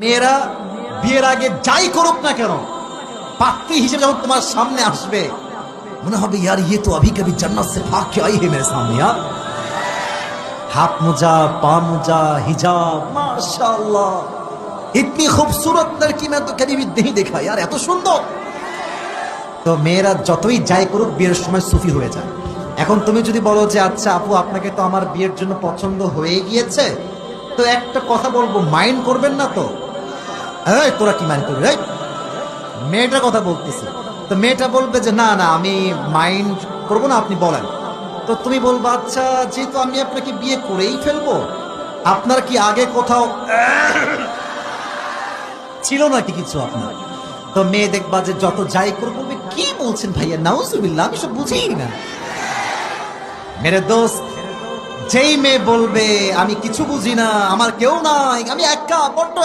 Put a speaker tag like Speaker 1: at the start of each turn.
Speaker 1: মেয়েরা বিয়ের আগে যাই করুক না কেন, পাত্রী হিসেবে যখন তোমার সামনে আসবে মনে হবে यार ये तो अभी कभी जन्नत से भाग के आई है मेरे सामने यार। हाथ मोजा, पा मोजा, हिजाब, माशाल्लाह इतनी खूबसूरत लड़की मैं तो कभी भी नहीं देखा यार, এত সুন্দর। তো মেয়েরা যতই যাই করুক বিয়ের সময় সুফি হয়ে যায়। এখন তুমি যদি বলো যে আচ্ছা আপু আপনাকে তো আমার বিয়ের জন্য পছন্দ হয়ে গিয়েছে, তো একটা কথা বলবো, মাইন্ড করবেন না তো? এই তোরা কি মাইন্ড করবি? এই মেয়েটার কথা বলতেছি। তো মেয়েটা বলবে যে না না আমি মাইন্ড করবো না, আপনি বলেন। তো তুমি বলবা আচ্ছা যেহেতু আমি আপনাকে বিয়ে করেই ফেলবো, আপনার কি আগে কোথাও ছিল নাকি কিছু আপনার? তো মেয়ে দেখবা যে যত যাই করবো কি বলছেন ভাইয়া, নাউজুবিল্লাহ আমি সব বুঝি না। মেরে দোস্ত, যেই মেয়ে বলবে আমি কিছু বুঝি না, আমার কেউ নাই, আমি একা বড্ড